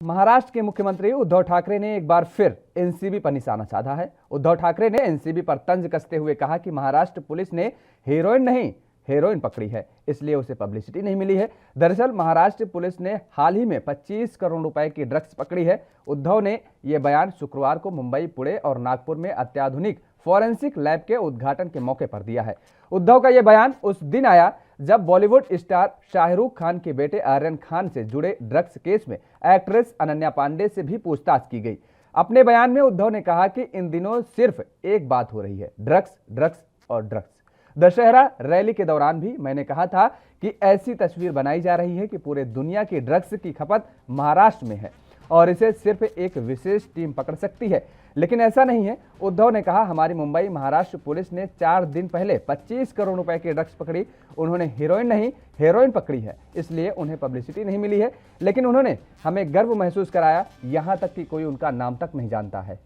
महाराष्ट्र के मुख्यमंत्री उद्धव ठाकरे ने एक बार फिर एनसीबी पर निशाना साधा है। उद्धव ठाकरे ने एनसीबी पर तंज कसते हुए कहा कि महाराष्ट्र पुलिस ने हीरोइन नहीं हेरोइन पकड़ी है, इसलिए उसे पब्लिसिटी नहीं मिली है। दरअसल महाराष्ट्र पुलिस ने हाल ही में 25 करोड़ रुपए की ड्रग्स पकड़ी है। उद्धव ने यह बयान शुक्रवार को मुंबई, पुणे और नागपुर में अत्याधुनिक फॉरेंसिक लैब के उद्घाटन के मौके पर दिया है। उद्धव का यह बयान उस दिन आया जब बॉलीवुड स्टार शाहरुख खान के बेटे आर्यन खान से जुड़े ड्रग्स केस में एक्ट्रेस अनन्या पांडे से भी पूछताछ की गई। अपने बयान में उद्धव ने कहा कि इन दिनों सिर्फ एक बात हो रही है, ड्रग्स, ड्रग्स और ड्रग्स। दशहरा रैली के दौरान भी मैंने कहा था कि ऐसी तस्वीर बनाई जा रही है कि पूरे दुनिया की ड्रग्स की खपत महाराष्ट्र में है और इसे सिर्फ एक विशेष टीम पकड़ सकती है, लेकिन ऐसा नहीं है। उद्धव ने कहा, हमारी मुंबई महाराष्ट्र पुलिस ने 4 दिन पहले 25 करोड़ रुपए की ड्रग्स पकड़ी। उन्होंने हीरोइन नहीं हेरोइन पकड़ी है, इसलिए उन्हें पब्लिसिटी नहीं मिली है, लेकिन उन्होंने हमें गर्व महसूस कराया, यहां तक कि कोई उनका नाम तक नहीं जानता है।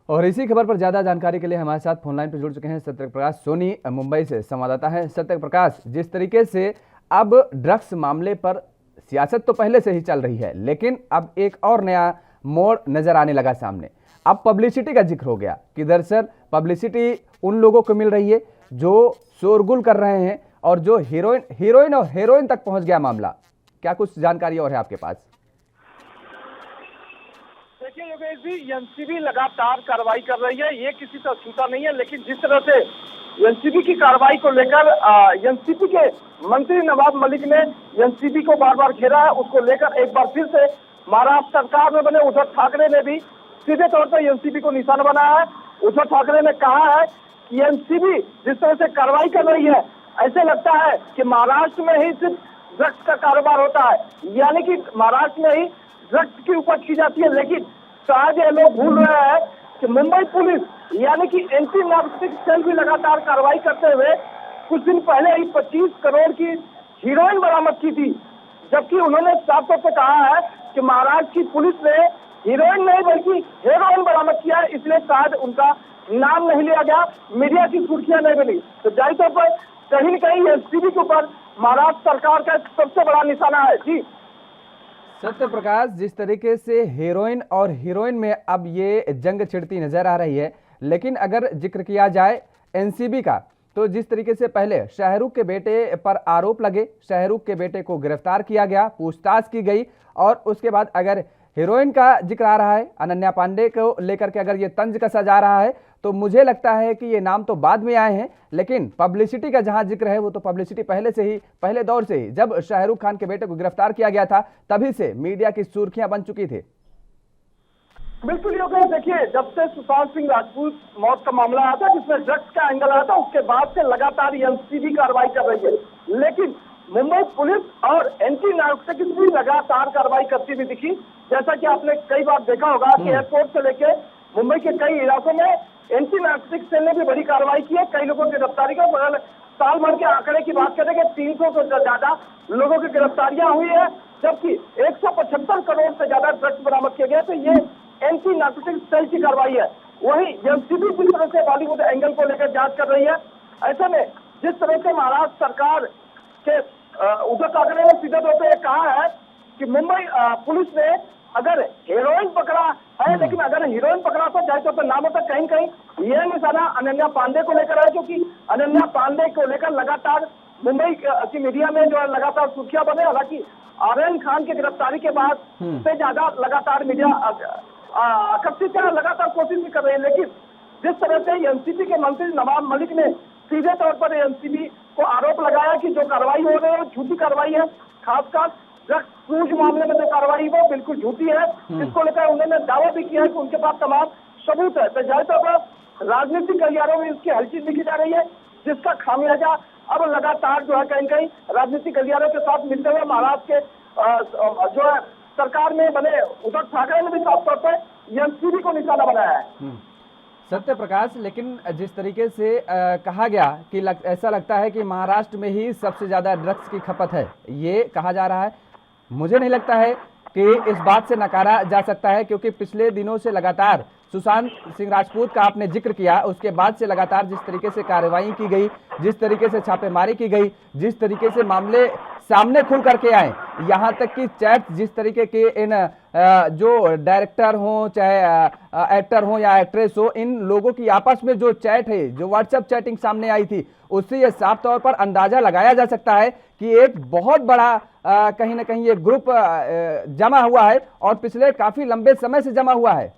और इसी खबर पर ज्यादा जानकारी के लिए हमारे साथ फोनलाइन पर जुड़ चुके हैं सत्यप्रकाश सोनी, मुंबई से संवाददाता हैं। सत्यप्रकाश, जिस तरीके से अब ड्रग्स मामले पर सियासत तो पहले से ही चल रही है, लेकिन अब एक और नया मोड़ नजर आने लगा सामने। अब पब्लिसिटी का जिक्र हो गया कि दरअसल पब्लिसिटी उन लोगों को मिल रही है जो शोरगुल कर रहे हैं और जो हीरोइन और हेरोइन तक पहुंच गया मामला। क्या कुछ जानकारी और है आपके पास? देखिए योगेश जी, एनसीबी लगातार कार्रवाई कर रही है, ये किसी से छूटा नहीं है। लेकिन जिस तरह से एनसीबी की कार्रवाई को लेकर एनसीबी के मंत्री नवाब मलिक ने एनसीबी को बार बार घेरा है, उसको लेकर एक बार फिर से महाराष्ट्र सरकार में बने उद्धव ठाकरे ने भी सीधे तौर पर एनसीबी को निशाना बनाया है। उद्धव ठाकरे ने कहा है कि एनसीबी जिस तरह से कार्रवाई कर रही है, ऐसे लगता है कि महाराष्ट्र में ही सिर्फ ड्रग्स का कारोबार होता है, यानी कि महाराष्ट्र में ही ड्रग्स की उपज की जाती है। लेकिन शायद ये लोग भूल रहे हैं कि मुंबई पुलिस यानी कि एंटी नार्कोटिक्स सेल भी लगातार कार्रवाई करते हुए कुछ दिन पहले ही 25 करोड़ की हीरोइन बरामद की थी, जबकि उन्होंने साफ तौर पर कहा है कि महाराष्ट्र की पुलिस ने हीरोइन नहीं बल्कि हेरोइन बरामद किया है, इसलिए शायद उनका नाम नहीं लिया गया, मीडिया की सुर्खियां नहीं मिली। तो जाहिर तौर पर कहीं न कहीं एनसीबी के ऊपर महाराष्ट्र सरकार का सबसे बड़ा निशाना है। जी सत्यप्रकाश, जिस तरीके से हेरोइन और हीरोइन में अब ये जंग छिड़ती नजर आ रही है, लेकिन अगर जिक्र किया जाए एनसीबी का, तो जिस तरीके से पहले शाहरुख के बेटे पर आरोप लगे, शाहरुख के बेटे को गिरफ्तार किया गया, पूछताछ की गई, और उसके बाद अगर हीरोइन का जिक्र आ रहा है, अनन्या पांडे को लेकर के अगर ये तंज कसा जा रहा है, तो मुझे लगता है कि ये नाम तो बाद में आए हैं, लेकिन पब्लिसिटी का जहां जिक्र है वो तो पब्लिसिटी पहले से ही, पहले दौर से ही, जब शाहरुख खान के बेटे को गिरफ्तार किया गया था तभी से मीडिया की सुर्खियां बन चुकी थी। बिल्कुल योगेश, देखिए जब से सुशांत सिंह राजपूत मौत का मामला आया था जिसमें ड्रग्स का एंगल आया था, उसके बाद से लगातार एनसीबी कार्रवाई कर रही है। लेकिन मुंबई पुलिस और एंटी नार्कोटिक्स भी लगातार कार्रवाई करती हुई दिखी। जैसा कि आपने कई बार देखा होगा कि एयरपोर्ट से लेके मुंबई के कई इलाकों में एंटी नार्कोटिक्स सेल ने भी बड़ी कार्रवाई की है, कई लोगों की गिरफ्तारी का। बगल साल भर के आंकड़े की बात करें कि 300 से ज्यादा लोगों की गिरफ्तारियां हुई है, जबकि 175 करोड़ से ज्यादा ड्रग्स बरामद किए गए। तो ये एंटी नार्कोटिक्स सेल की कार्रवाई है। वहीं एनसीबी जिस तरह से बॉलीवुड एंगल को लेकर जांच कर रही है, ऐसे में जिस तरह से महाराष्ट्र सरकार के उद्धव ठाकरे ने सीधे तौर पर कहा है कि मुंबई पुलिस ने अगर हेरोइन पकड़ा है, लेकिन अगर हीरोइन पकड़ा तो जाहिर तौर पर नाम होता कहीं कहीं यह निशाना अनन्या पांडे को लेकर है, क्योंकि अनन्या पांडे को लेकर लगातार मुंबई की मीडिया में जो है लगातार सुर्खियां बने। हालांकि आर्यन खान की गिरफ्तारी के बाद से ज्यादा लगातार मीडिया आकर्षित है, लगातार कोशिश भी कर रही है। लेकिन जिस तरह से एनसीबी के मंत्री नवाब मलिक ने सीधे तौर पर एनसीबी को आरोप लगाया कि जो कार्रवाई हो रही है वो झूठी कार्रवाई है, खासकर ड्रग्स क्रूज मामले में जो कार्रवाई वो बिल्कुल झूठी है, इसको लेकर उन्होंने दावा भी किया है कि उनके पास तमाम सबूत है। तो जाहिर तौर पर राजनीतिक गलियारों में इसकी हलचल दिखी जा रही है, जिसका खामियाजा अब लगातार जो है कहीं कहीं राजनीतिक गलियारों के साथ मिलते हुए महाराष्ट्र के जो है सरकार में बने उद्धव ठाकरे ने भी साफ तौर पर एनसीबी को निशाना बनाया है। सत्यप्रकाश, लेकिन जिस तरीके से कहा गया कि ऐसा लगता है कि महाराष्ट्र में ही सबसे ज्यादा ड्रग्स की खपत है, ये कहा जा रहा है, मुझे नहीं लगता है कि इस बात से नकारा जा सकता है, क्योंकि पिछले दिनों से लगातार सुशांत सिंह राजपूत का आपने जिक्र किया, उसके बाद से लगातार जिस तरीके से कार्रवाई की गई, जिस तरीके से छापेमारी की गई, जिस तरीके से मामले सामने खुल करके आए, यहाँ तक कि चैट जिस तरीके के इन जो डायरेक्टर हो चाहे एक्टर हो या एक्ट्रेस हो, इन लोगों की आपस में जो चैट है, जो व्हाट्सएप चैटिंग सामने आई थी, उससे यह साफ तौर पर अंदाजा लगाया जा सकता है कि एक बहुत बड़ा कहीं ना कहीं ये ग्रुप जमा हुआ है और पिछले काफी लंबे समय से जमा हुआ है।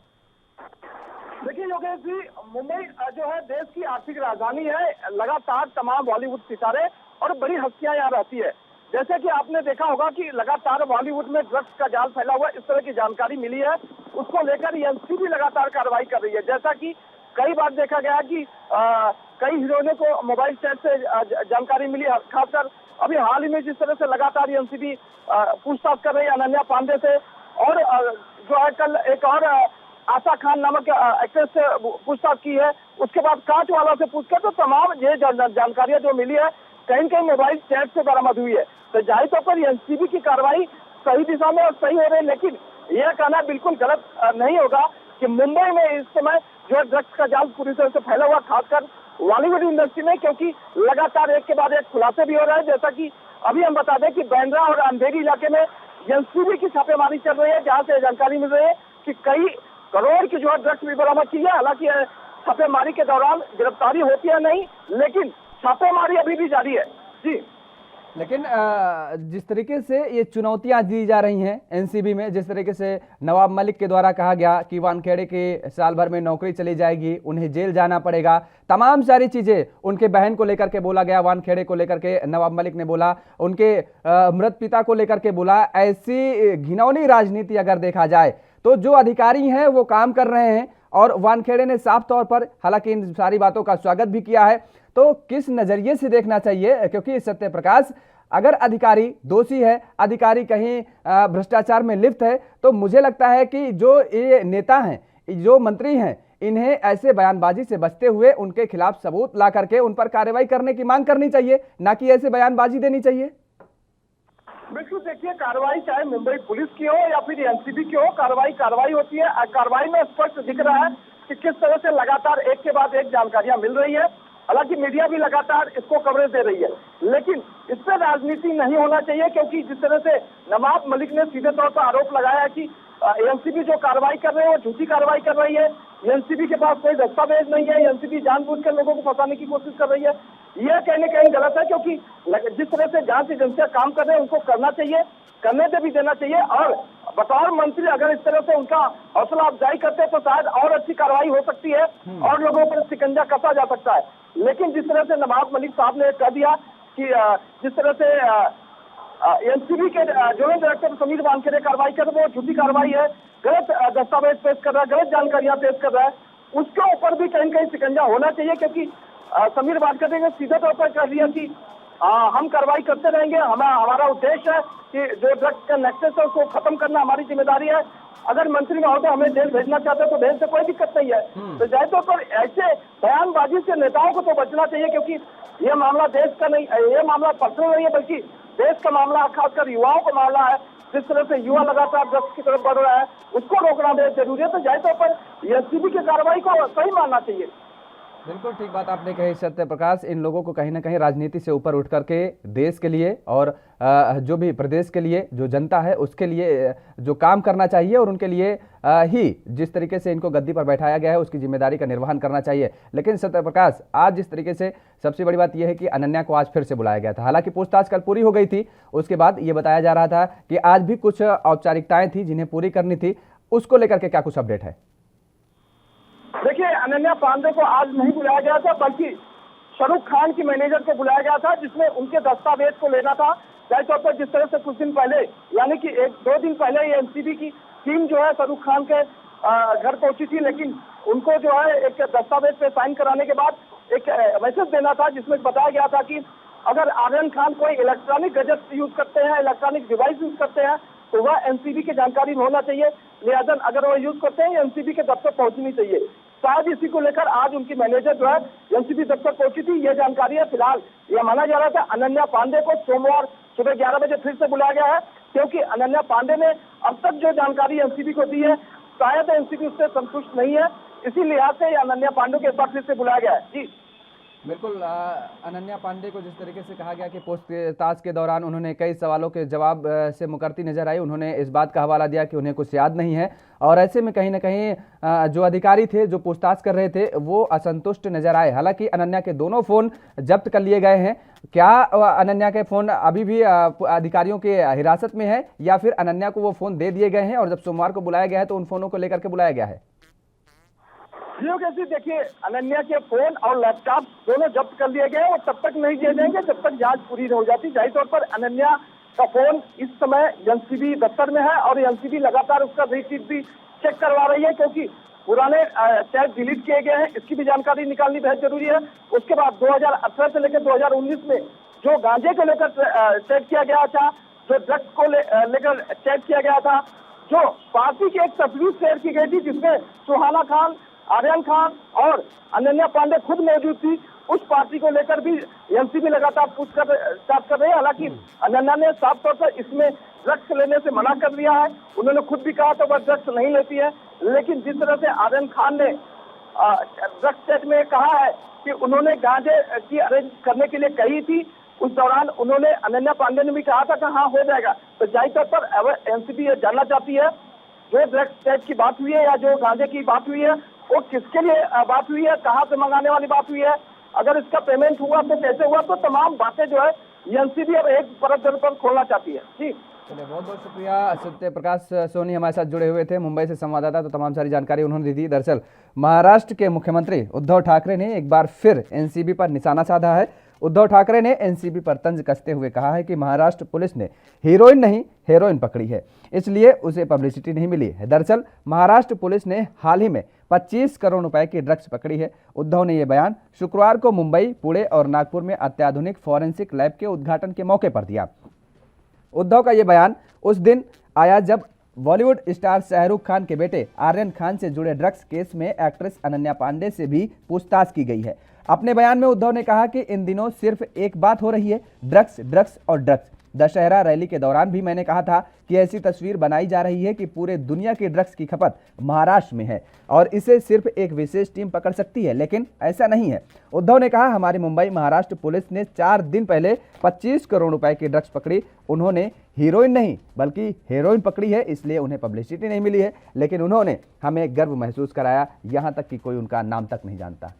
देखिए योगेश जी, मुंबई जो है देश की आर्थिक राजधानी है। लगातार तमाम बॉलीवुड सितारे और बड़ी हस्तियां यहाँ रहती है। जैसे कि आपने देखा होगा कि लगातार बॉलीवुड में ड्रग्स का जाल फैला हुआ है, इस तरह की जानकारी मिली है, उसको लेकर एनसीबी लगातार कार्रवाई कर रही है। जैसा कि कई बार देखा गया कि कई हीरोइनों को मोबाइल चैट से जानकारी मिली, खासकर अभी हाल ही में जिस तरह से लगातार एनसीबी पूछताछ कर रही है अनन्या पांडे से, और जो है कल एक और आशा खान नामक एक्ट्रेस से पूछताछ की है, उसके बाद कांच वाला से पूछकर तो तमाम ये जानकारियां जो मिली है कहीं कहीं मोबाइल चैट से बरामद हुई है। तो जाहिर तौर पर एनसीबी की कार्रवाई सही दिशा में और सही हो रही है, लेकिन यह कहना बिल्कुल गलत नहीं होगा कि मुंबई में इस समय जो ड्रग्स का जाल पूरी तरह से फैला हुआ, खासकर बॉलीवुड इंडस्ट्री में, क्योंकि लगातार एक के बाद एक खुलासे भी हो रहे हैं। जैसा कि अभी हम बता दें कि बांद्रा और अंधेरी इलाके में एनसीबी की छापेमारी चल रही है, जहां से जानकारी मिल रही है कि कई करोड़ की जो है ड्रग्स भी बरामद की है। हालांकि छापेमारी के दौरान गिरफ्तारी होती है नहीं, लेकिन छापेमारी अभी भी जारी है जी। लेकिन जिस तरीके से ये चुनौतियां दी जा रही हैं एनसीबी में, जिस तरीके से नवाब मलिक के द्वारा कहा गया कि वानखेड़े के साल भर में नौकरी चली जाएगी, उन्हें जेल जाना पड़ेगा, तमाम सारी चीजें उनके बहन को लेकर के बोला गया, वानखेड़े को लेकर के नवाब मलिक ने बोला, उनके मृत पिता को लेकर के बोला। ऐसी घिनौनी राजनीति अगर देखा जाए तो जो अधिकारी हैं वो काम कर रहे हैं, और वानखेड़े ने साफ तौर पर हालांकि इन सारी बातों का स्वागत भी किया है। तो किस नजरिए से देखना चाहिए, क्योंकि सत्य प्रकाश अगर अधिकारी दोषी है, अधिकारी कहीं भ्रष्टाचार में लिप्त है, तो मुझे लगता है कि जो ये नेता हैं, जो मंत्री हैं, इन्हें ऐसे बयानबाजी से बचते हुए उनके खिलाफ सबूत ला करके उन पर कार्रवाई करने की मांग करनी चाहिए, ना कि ऐसे बयानबाजी देनी चाहिए। बिल्कुल, देखिए कार्रवाई चाहे मुंबई पुलिस की हो या फिर एनसीबी की हो, कार्रवाई होती है। कार्रवाई में स्पष्ट दिख रहा है कि किस तरह से लगातार एक के बाद एक जानकारियां मिल रही है। हालांकि मीडिया भी लगातार इसको कवरेज दे रही है, लेकिन इस पर राजनीति नहीं होना चाहिए, क्योंकि जिस तरह से नवाब मलिक ने सीधे तौर पर आरोप लगाया कि एनसीबी जो कार्रवाई कर रही है वो झूठी कार्रवाई कर रही है, एनसीबी के पास कोई दस्तावेज नहीं है, एनसीबी जानबूझकर लोगों को फंसाने की कोशिश कर रही है, यह कहीं न कहीं गलत है। क्योंकि जिस तरह से जांच एजेंसियां काम कर रहे हैं उनको करना चाहिए, करने से भी देना चाहिए, और बतौर मंत्री अगर इस तरह से उनका हौसला अफजाई करते हैं तो शायद और अच्छी कार्रवाई हो सकती है और लोगों पर शिकंजा कसा जा सकता है। लेकिन जिस तरह से नवाब मलिक साहब ने कह दिया कि जिस तरह से एनसीबी के जोइंट डायरेक्टर समीर वानखेड़े कार्रवाई कर रहे, वो झूठी कार्रवाई है, गलत दस्तावेज पेश कर रहा है, गलत जानकारियां पेश कर रहा है, उसके ऊपर भी कहीं कहीं शिकंजा होना चाहिए। क्योंकि समीर वानखेड़े ने सीधे तौर पर कह दिया कि हम कार्रवाई करते रहेंगे, हमारा उद्देश्य है कि जो ड्रग्स का नेक्सस है उसको खत्म करना हमारी जिम्मेदारी है। अगर मंत्री महोदय हमें जेल भेजना चाहते हैं तो भेज से कोई दिक्कत नहीं है। तो जाए तो पर ऐसे बयानबाजी से नेताओं को तो बचना चाहिए, क्योंकि ये मामला देश का नहीं, ये मामला पर्सनल नहीं है, बल्कि देश का मामला, खासकर युवाओं का मामला है। जिस तरह से युवा लगातार ड्रग्स की तरफ बढ़ रहा है उसको रोकना बहुत जरूरी है। तो जाए तो पर एनसीबी की कार्रवाई को सही मानना चाहिए। बिल्कुल ठीक बात आपने कही सत्य प्रकाश। इन लोगों को कहीं ना कहीं राजनीति से ऊपर उठ करके देश के लिए और जो भी प्रदेश के लिए जो जनता है उसके लिए जो काम करना चाहिए, और उनके लिए ही जिस तरीके से इनको गद्दी पर बैठाया गया है उसकी जिम्मेदारी का निर्वहन करना चाहिए। लेकिन सत्य प्रकाश, आज जिस तरीके से सबसे बड़ी बात यह है कि अनन्या को आज फिर से बुलाया गया था। हालांकि पूछताछ कल पूरी हो गई थी, उसके बाद ये बताया जा रहा था कि आज भी कुछ औपचारिकताएं थी जिन्हें पूरी करनी थी। उसको लेकर के क्या कुछ अपडेट है? देखिए, अनन्या पांडे को आज नहीं बुलाया गया था, बल्कि शाहरुख खान की मैनेजर को बुलाया गया था, जिसमें उनके दस्तावेज को लेना था। जाहिर तौर पर जिस तरह से कुछ दिन पहले, यानी कि 1-2 दिन पहले ये एनसीबी की टीम जो है शाहरुख खान के घर पहुंची थी, लेकिन उनको जो है एक दस्तावेज पे साइन कराने के बाद एक मैसेज देना था, जिसमें बताया गया था कि अगर आर्यन खान कोई इलेक्ट्रॉनिक गैजेट यूज करते हैं, इलेक्ट्रॉनिक डिवाइस यूज करते हैं, तो वह एनसीबी की जानकारी में होना चाहिए। लिहाजा अगर वो यूज करते हैं एनसीबी के दफ्तर पहुंचनी चाहिए। शायद इसी को लेकर आज उनकी मैनेजर जो है एनसीबी दफ्तर पहुंची थी। ये जानकारी है। फिलहाल यह माना जा रहा था अनन्या पांडे को सोमवार सुबह 11 बजे फिर से बुलाया गया है। क्योंकि अनन्या पांडे ने अब तक जो जानकारी एनसीबी को दी है, शायद एनसीबी उससे संतुष्ट नहीं है। इसी लिहाज से अनन्या पांडे को एक बार फिर से बुलाया गया है। जी बिल्कुल, अनन्या पांडे को जिस तरीके से कहा गया कि पूछताछ के दौरान उन्होंने कई सवालों के जवाब से मुकरती नजर आई, उन्होंने इस बात का हवाला दिया कि उन्हें कुछ याद नहीं है, और ऐसे में कहीं ना कहीं जो अधिकारी थे जो पूछताछ कर रहे थे वो असंतुष्ट नजर आए। हालांकि अनन्या के दोनों फोन जब्त कर लिए गए हैं। क्या अनन्या के फोन अभी भी अधिकारियों के हिरासत में है, या फिर अनन्या को वो फोन दे दिए गए हैं और जब सोमवार को बुलाया गया है तो उन फोनों को लेकर के बुलाया गया है? कैसे देखिए, अनन्या के फोन और लैपटॉप दोनों जब्त कर लिए गए और तब तक नहीं दिए जाएंगे जब तक जांच पूरी नहीं हो जाती। जाहिर तौर पर अनन्या का फोन इस समय एनसीबी दफ्तर में है और एनसीबी लगातार उसका रिसीव भी चेक करवा रही है, क्योंकि पुराने चैट डिलीट किए गए हैं, इसकी भी जानकारी निकालनी बहुत जरूरी है। उसके बाद 2018 से लेकर 2019 में जो गांजे को लेकर चैट किया गया था, जो ड्रग्स को लेकर चैट किया गया था, जो पार्टी की एक तस्वीर शेयर की गई थी जिसमें सुहाना खान, आर्यन खान और अनन्या पांडे खुद मौजूद थी, उस पार्टी को लेकर भी एनसीबी लगातार पूछताछ कर रही है। हालांकि अनन्या ने साफ तौर पर इसमें ड्रग्स लेने से मना कर दिया है। उन्होंने खुद भी कहा था वह ड्रग्स नहीं लेती है, लेकिन जिस तरह से आर्यन खान ने ड्रग्स चैट में कहा है कि उन्होंने गांजे की अरेंज करने के लिए कही थी, उस दौरान उन्होंने अनन्या पांडे ने भी कहा था कि हाँ हो जाएगा। तो जाहिर तौर पर एनसीबी ये जानना चाहती है जो ड्रग्स चैट की बात हुई है या जो गांजे की बात हुई है वो किसके लिए बात हुई है, कहाँ से मंगाने वाली बात हुई है, अगर इसका पेमेंट हुआ तो कैसे हुआ, तो तमाम बातें जो है एनसीबी अब एक परत दर पर खोलना चाहती है। जी चलिए, बहुत बहुत शुक्रिया। सत्य प्रकाश सोनी हमारे साथ जुड़े हुए थे मुंबई से संवाददाता, तो तमाम सारी जानकारी उन्होंने दी थी। दरअसल महाराष्ट्र के मुख्यमंत्री उद्धव ठाकरे ने एक बार फिर एनसीबी पर निशाना साधा है। उद्धव ठाकरे ने एनसीबी पर तंज कसते हुए कहा है कि महाराष्ट्र पुलिस ने हीरोइन नहीं हेरोइन पकड़ी है, इसलिए उसे पब्लिसिटी नहीं मिली है। दरअसल महाराष्ट्र पुलिस ने हाल ही में 25 करोड़ रुपए की ड्रग्स पकड़ी है। उद्धव ने यह बयान शुक्रवार को मुंबई, पुणे और नागपुर में अत्याधुनिक फॉरेंसिक लैब के उद्घाटन के मौके पर दिया। उद्धव का यह बयान उस दिन आया जब बॉलीवुड स्टार शाहरुख खान के बेटे आर्यन खान से जुड़े ड्रग्स केस में एक्ट्रेस अनन्या पांडे से भी पूछताछ की गई है। अपने बयान में उद्धव ने कहा कि इन दिनों सिर्फ एक बात हो रही है, ड्रग्स ड्रग्स और ड्रग्स। दशहरा रैली के दौरान भी मैंने कहा था कि ऐसी तस्वीर बनाई जा रही है कि पूरे दुनिया की ड्रग्स की खपत महाराष्ट्र में है और इसे सिर्फ एक विशेष टीम पकड़ सकती है, लेकिन ऐसा नहीं है। उद्धव ने कहा, हमारी मुंबई महाराष्ट्र पुलिस ने 4 दिन पहले 25 करोड़ रुपए की ड्रग्स पकड़ी। उन्होंने हीरोइन नहीं बल्कि हेरोइन पकड़ी है, इसलिए उन्हें पब्लिसिटी नहीं मिली है, लेकिन उन्होंने हमें गर्व महसूस कराया, यहाँ तक कि कोई उनका नाम तक नहीं जानता।